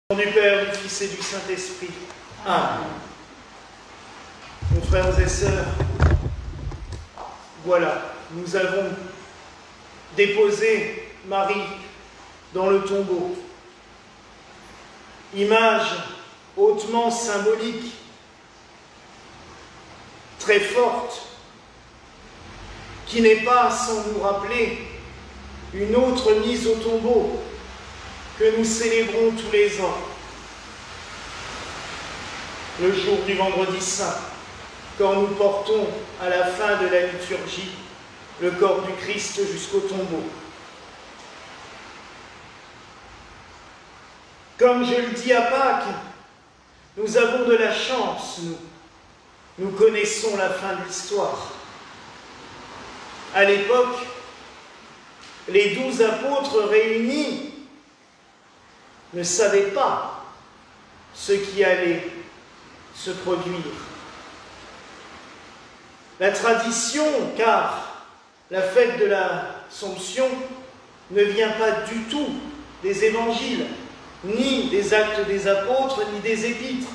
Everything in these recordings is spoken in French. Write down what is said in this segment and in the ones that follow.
Au nom du Père, du Fils et du Saint-Esprit. Amen. Mes frères et sœurs, voilà, nous avons déposé Marie dans le tombeau. Image hautement symbolique, très forte, qui n'est pas sans nous rappeler une autre mise au tombeau que nous célébrons tous les ans, le jour du Vendredi Saint, quand nous portons à la fin de la liturgie le corps du Christ jusqu'au tombeau. Comme je le dis à Pâques, nous avons de la chance, nous connaissons la fin de l'histoire. À l'époque, les 12 apôtres réunis ne savaient pas ce qui allait se produire. La tradition, car la fête de l'Assomption ne vient pas du tout des évangiles, ni des actes des apôtres, ni des épîtres.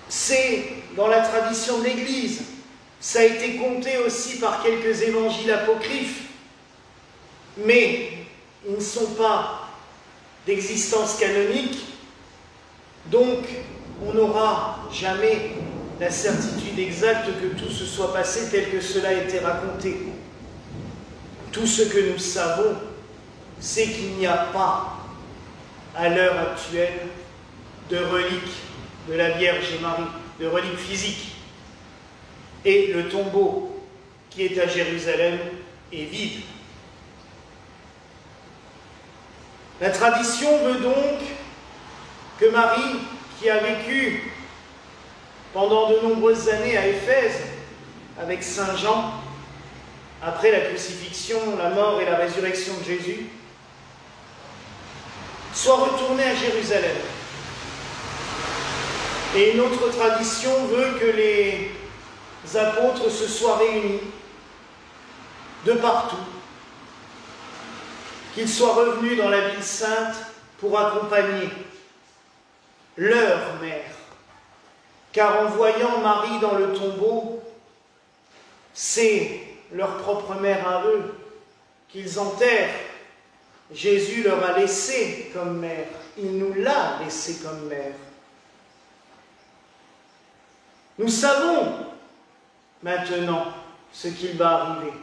C'est dans la tradition de l'Église. Ça a été compté aussi par quelques évangiles apocryphes, mais ils ne sont pas d'existence canonique, donc on n'aura jamais la certitude exacte que tout se soit passé tel que cela a été raconté. Tout ce que nous savons, c'est qu'il n'y a pas, à l'heure actuelle, de reliques de la Vierge Marie, de reliques physiques. Et le tombeau qui est à Jérusalem est vide. La tradition veut donc que Marie, qui a vécu pendant de nombreuses années à Éphèse avec Saint Jean, après la crucifixion, la mort et la résurrection de Jésus, soit retournée à Jérusalem. Et une autre tradition veut que les apôtres se soient réunis de partout, qu'ils soient revenus dans la ville sainte pour accompagner leur mère. Car en voyant Marie dans le tombeau, c'est leur propre mère à eux qu'ils enterrent. Jésus leur a laissé comme mère, il nous l'a laissé comme mère. Nous savons maintenant ce qu'il va arriver.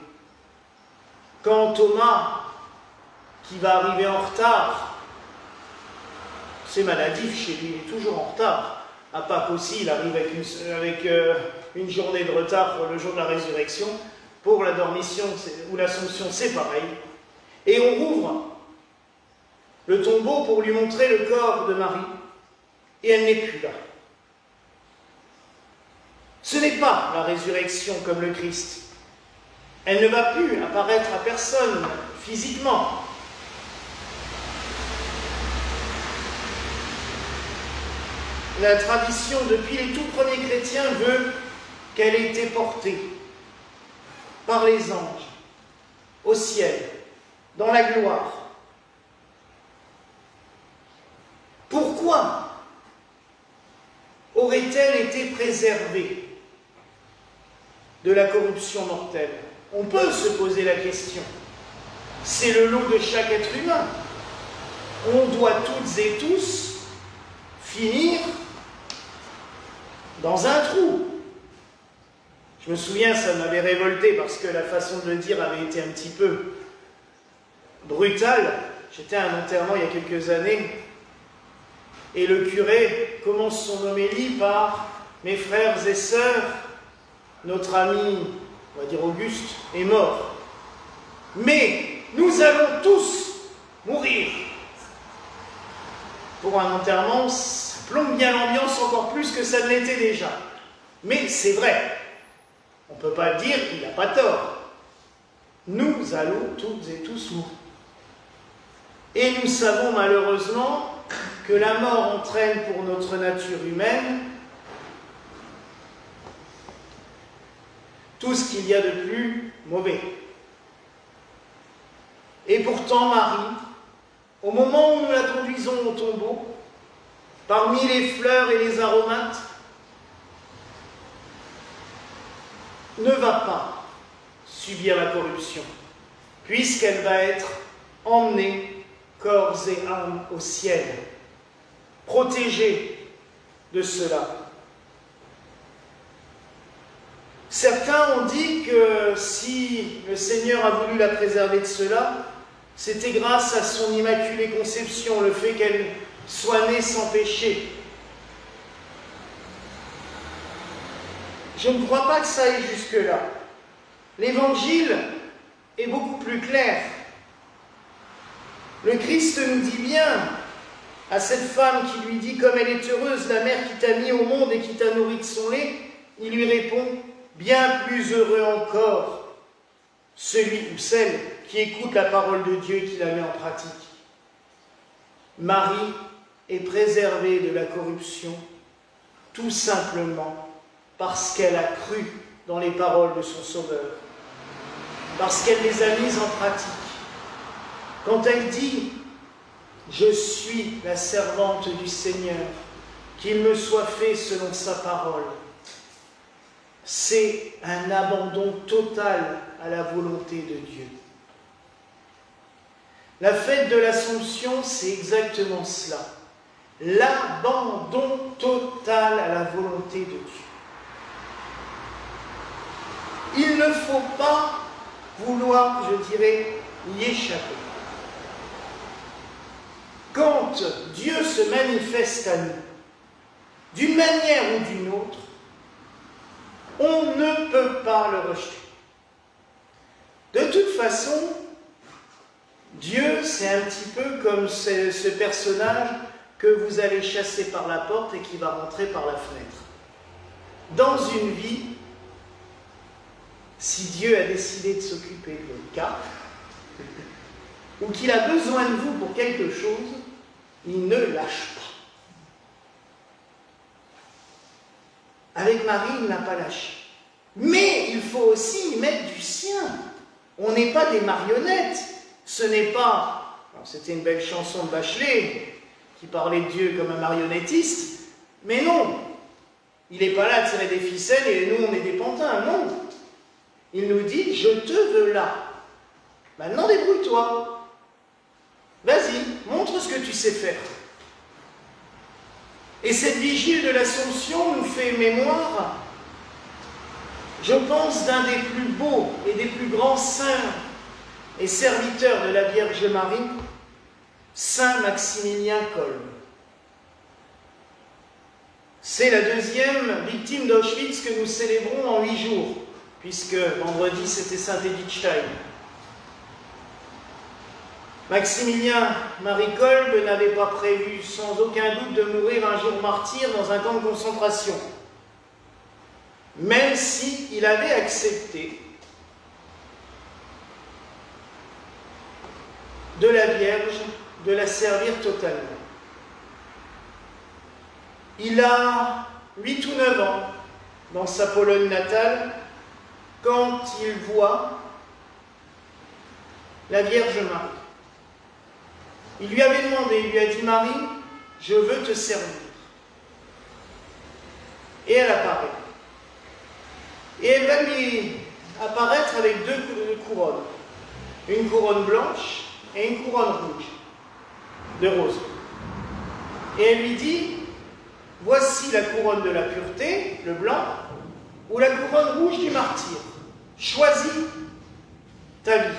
Quand Thomas, qui va arriver en retard, c'est maladif chez lui, il est toujours en retard. À Pâques aussi, il arrive avec une journée de retard pour le jour de la résurrection. Pour la Dormition ou l'Assomption, c'est pareil. Et on rouvre le tombeau pour lui montrer le corps de Marie. Et elle n'est plus là. Ce n'est pas la résurrection comme le Christ. Elle ne va plus apparaître à personne physiquement. La tradition, depuis les tout premiers chrétiens, veut qu'elle ait été portée par les anges au ciel, dans la gloire. Pourquoi aurait-elle été préservée de la corruption mortelle? On peut se poser la question. C'est le lot de chaque être humain. On doit toutes et tous finir dans un trou. Je me souviens, ça m'avait révolté parce que la façon de le dire avait été un petit peu brutale. J'étais à un enterrement il y a quelques années et le curé commence son homélie par « Mes frères et sœurs, notre ami, on va dire Auguste, est mort. Mais nous allons tous mourir. » Pour un enterrement, ça plombe bien l'ambiance encore plus que ça ne l'était déjà. Mais c'est vrai. On ne peut pas le dire, il n'a pas tort. Nous allons toutes et tous mourir. Et nous savons malheureusement que la mort entraîne pour notre nature humaine tout ce qu'il y a de plus mauvais. Et pourtant Marie au moment où nous la conduisons au tombeau, parmi les fleurs et les aromates, ne va pas subir la corruption, puisqu'elle va être emmenée, corps et âme, au ciel, protégée de cela. Certains ont dit que si le Seigneur a voulu la préserver de cela, c'était grâce à son immaculée conception, le fait qu'elle soit née sans péché. Je ne crois pas que ça aille jusque-là. L'Évangile est beaucoup plus clair. Le Christ nous dit bien à cette femme qui lui dit « Comme elle est heureuse, la mère qui t'a mis au monde et qui t'a nourri de son lait », il lui répond « Bien plus heureux encore celui ou celle qui écoute la parole de Dieu et qui la met en pratique. » Marie est préservée de la corruption tout simplement parce qu'elle a cru dans les paroles de son Sauveur, parce qu'elle les a mises en pratique. Quand elle dit « Je suis la servante du Seigneur, qu'il me soit fait selon sa parole », c'est un abandon total à la volonté de Dieu. La fête de l'Assomption, c'est exactement cela. L'abandon total à la volonté de Dieu. Il ne faut pas vouloir, je dirais, y échapper. Quand Dieu se manifeste à nous, d'une manière ou d'une autre, on ne peut pas le rejeter. De toute façon, Dieu, c'est un petit peu comme ce personnage que vous allez chasser par la porte et qui va rentrer par la fenêtre. Dans une vie, si Dieu a décidé de s'occuper de votre cas, ou qu'il a besoin de vous pour quelque chose, il ne lâche pas. Avec Marie, il n'a pas lâché. Mais il faut aussi y mettre du sien. On n'est pas des marionnettes. Ce n'est pas... C'était une belle chanson de Bachelet qui parlait de Dieu comme un marionnettiste. Mais non, il n'est pas là à tirer des ficelles et nous, on est des pantins. Non. Il nous dit, je te veux là. Maintenant, débrouille-toi. Vas-y, montre ce que tu sais faire. Et cette vigile de l'Assomption nous fait mémoire, je pense, d'un des plus beaux et des plus grands saints et serviteurs de la Vierge Marie, Saint Maximilien Kolbe. C'est la deuxième victime d'Auschwitz que nous célébrons en 8 jours, puisque vendredi c'était Saint Edith Stein. Maximilien Marie Kolbe n'avait pas prévu sans aucun doute de mourir un jour martyr dans un camp de concentration, même s'il avait accepté de la Vierge de la servir totalement. Il a 8 ou 9 ans dans sa Pologne natale quand il voit la Vierge Marie. Il lui avait demandé, il lui a dit « Marie, je veux te servir ». Et elle apparaît. Et elle va lui apparaître avec 2 couronnes. Une couronne blanche et une couronne rouge, de rose. Et elle lui dit « Voici la couronne de la pureté, le blanc, ou la couronne rouge du martyr. Choisis ta vie. »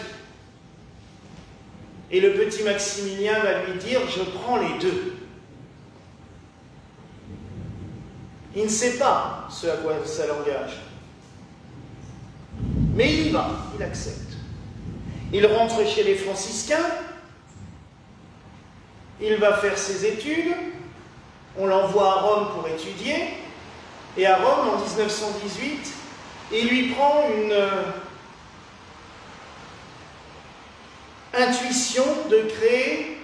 Et le petit Maximilien va lui dire « Je prends les 2 ». Il ne sait pas ce à quoi ça l'engage. Mais il y va, il accepte. Il rentre chez les franciscains, il va faire ses études, on l'envoie à Rome pour étudier, et à Rome, en 1918, il lui prend une intuition de créer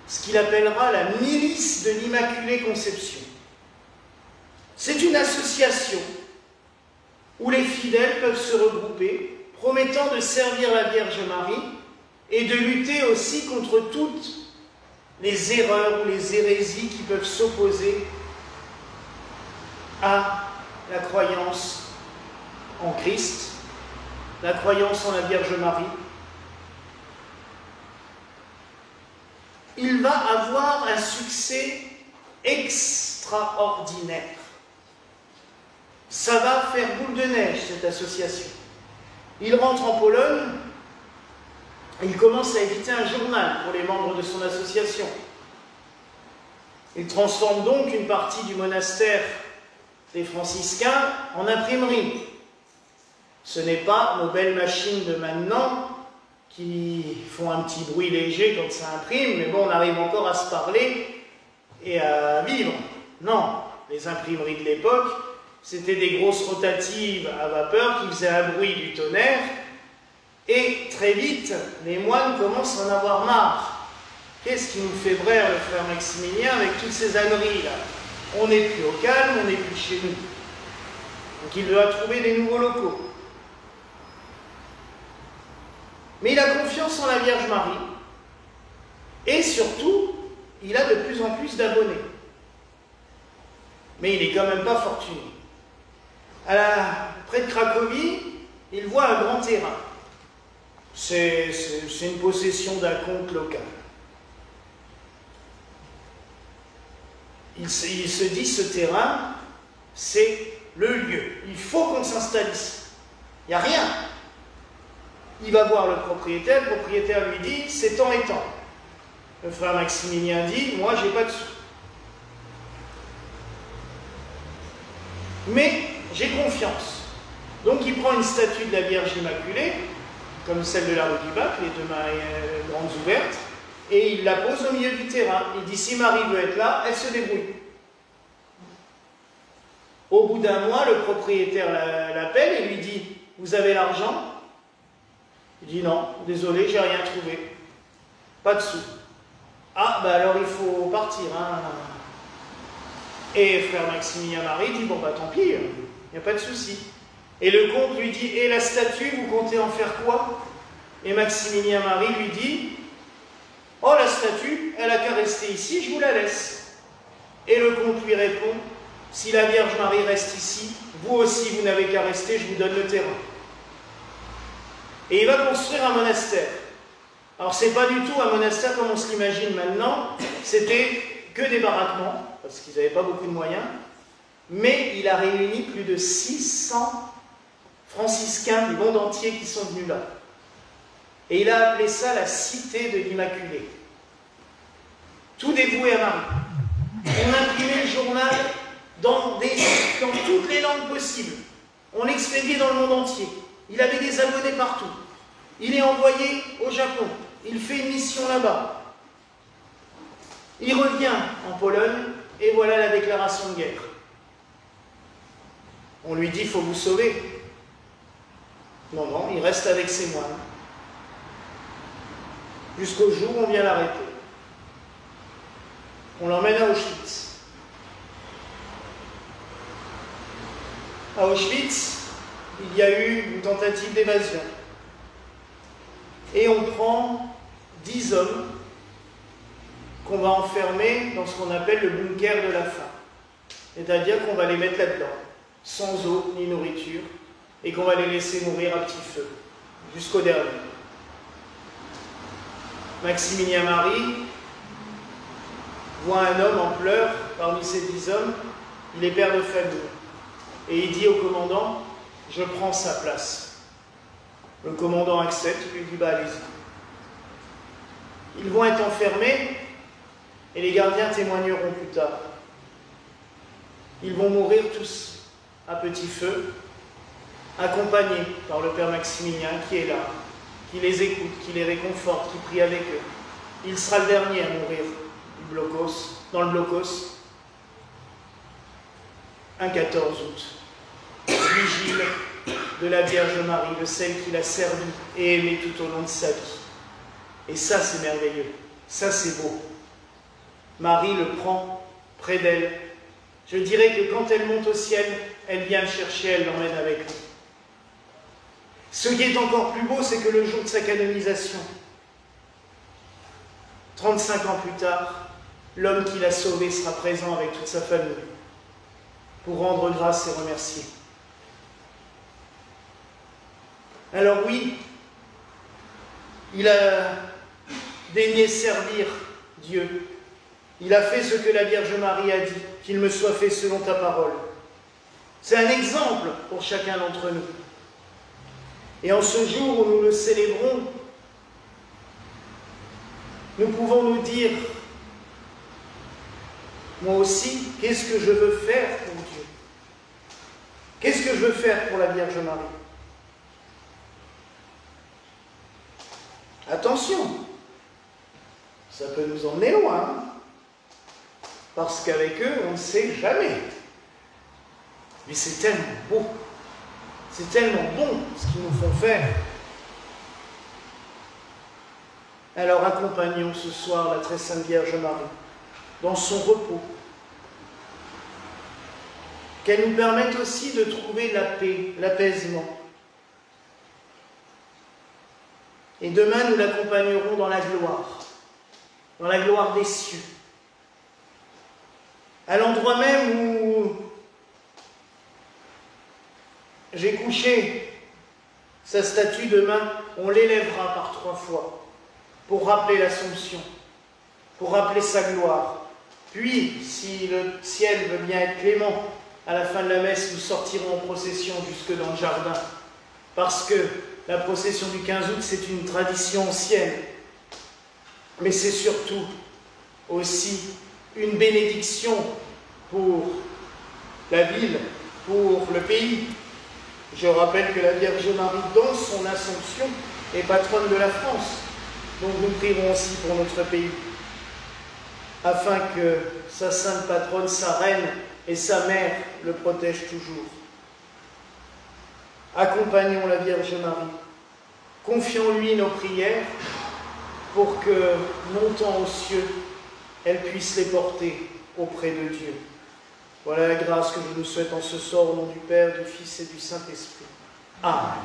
ce qu'il appellera la milice de l'Immaculée Conception. C'est une association où les fidèles peuvent se regrouper, promettant de servir la Vierge Marie et de lutter aussi contre toutes les erreurs ou les hérésies qui peuvent s'opposer à la croyance en Christ, la croyance en la Vierge Marie. Il va avoir un succès extraordinaire. Ça va faire boule de neige, cette association. Il rentre en Pologne, il commence à éditer un journal pour les membres de son association. Il transforme donc une partie du monastère des franciscains en imprimerie. Ce n'est pas nos belles machines de maintenant qui font un petit bruit léger quand ça imprime, mais bon, on arrive encore à se parler et à vivre. Non, les imprimeries de l'époque, c'était des grosses rotatives à vapeur qui faisaient un bruit du tonnerre, et très vite, les moines commencent à en avoir marre. Qu'est-ce qui nous fait braire le frère Maximilien avec toutes ces âneries-là? On n'est plus au calme, on n'est plus chez nous. Donc il doit trouver des nouveaux locaux. Mais il a confiance en la Vierge Marie, et surtout, il a de plus en plus d'abonnés. Mais il n'est quand même pas fortuné. Près de Cracovie, il voit un grand terrain. C'est une possession d'un comte local. Il se dit, ce terrain, c'est le lieu. Il faut qu'on s'installe ici. Il n'y a rien. Il va voir le propriétaire lui dit, c'est tant et tant. Le frère Maximilien dit, moi, j'ai pas de sous. Mais j'ai confiance. Donc il prend une statue de la Vierge Immaculée, comme celle de la rue du Bac, les deux mains grandes ouvertes, et il la pose au milieu du terrain. Il dit, si Marie veut être là, elle se débrouille. Au bout d'un mois, le propriétaire l'appelle et lui dit, vous avez l'argent? Il dit, non, désolé, j'ai rien trouvé. Pas de sous. Ah, ben alors il faut partir, hein. Et frère Maximilien Marie dit, bon bah tant pis, il n'y a pas de souci. Et le comte lui dit, et la statue, vous comptez en faire quoi? Et Maximilien Marie lui dit, oh la statue, elle a qu'à rester ici, je vous la laisse. Et le comte lui répond, si la Vierge Marie reste ici, vous aussi vous n'avez qu'à rester, je vous donne le terrain. Et il va construire un monastère. Alors c'est pas du tout un monastère comme on se l'imagine maintenant, c'était que des baraquements, parce qu'ils n'avaient pas beaucoup de moyens, mais il a réuni plus de 600 franciscains du monde entier qui sont venus là. Et il a appelé ça la cité de l'Immaculée. Tout dévoué à Marie. On imprimait le journal dans toutes les langues possibles. On l'expédiait dans le monde entier. Il avait des abonnés partout. Il est envoyé au Japon. Il fait une mission là-bas. Il revient en Pologne et voilà la déclaration de guerre. On lui dit, il faut vous sauver. Non, non, il reste avec ses moines. Jusqu'au jour où on vient l'arrêter. On l'emmène à Auschwitz. À Auschwitz, il y a eu une tentative d'évasion. Et on prend 10 hommes qu'on va enfermer dans ce qu'on appelle le bunker de la faim. C'est-à-dire qu'on va les mettre là-dedans, sans eau ni nourriture, et qu'on va les laisser mourir à petit feu, jusqu'au dernier. Maximilien Marie voit un homme en pleurs parmi ces 10 hommes, il est père de famille, et il dit au commandant, je prends sa place. Le commandant accepte, il lui dit, bah allez-y. Ils vont être enfermés, et les gardiens témoigneront plus tard. Ils vont mourir tous à petit feu, accompagnés par le père Maximilien qui est là, qui les écoute, qui les réconforte, qui prie avec eux. Il sera le dernier à mourir dans le blocos, un 14 août. Vigile de la Vierge Marie, de celle qu'il a servie et aimée tout au long de sa vie. Et ça, c'est merveilleux. Ça, c'est beau. Marie le prend près d'elle. Je dirais que quand elle monte au ciel, elle vient le chercher, elle l'emmène avec elle. Ce qui est encore plus beau, c'est que le jour de sa canonisation, 35 ans plus tard, l'homme qui l'a sauvé sera présent avec toute sa famille pour rendre grâce et remercier. Alors oui, il a daigné servir Dieu. Il a fait ce que la Vierge Marie a dit, qu'il me soit fait selon ta parole. C'est un exemple pour chacun d'entre nous. Et en ce jour où nous le célébrons, nous pouvons nous dire, moi aussi, qu'est-ce que je veux faire pour Dieu? Qu'est-ce que je veux faire pour la Vierge Marie? Attention, ça peut nous emmener loin, parce qu'avec eux, on ne sait jamais. Mais c'est tellement beau, c'est tellement bon ce qu'ils nous font faire. Alors accompagnons ce soir la très sainte Vierge Marie dans son repos. Qu'elle nous permette aussi de trouver la paix, l'apaisement. Et demain, nous l'accompagnerons dans la gloire des cieux. À l'endroit même où j'ai couché sa statue, demain, on l'élèvera par 3 fois pour rappeler l'Assomption, pour rappeler sa gloire. Puis, si le ciel veut bien être clément, à la fin de la messe, nous sortirons en procession jusque dans le jardin, parce que la procession du 15 août, c'est une tradition ancienne, mais c'est surtout aussi une bénédiction pour la ville, pour le pays. Je rappelle que la Vierge Marie, dans son Assomption, est patronne de la France. Donc nous prierons aussi pour notre pays, afin que sa sainte patronne, sa reine et sa mère le protègent toujours. Accompagnons la Vierge Marie, confions-lui nos prières pour que, montant aux cieux, elle puisse les porter auprès de Dieu. Voilà la grâce que je nous souhaite en ce soir au nom du Père, du Fils et du Saint-Esprit. Amen.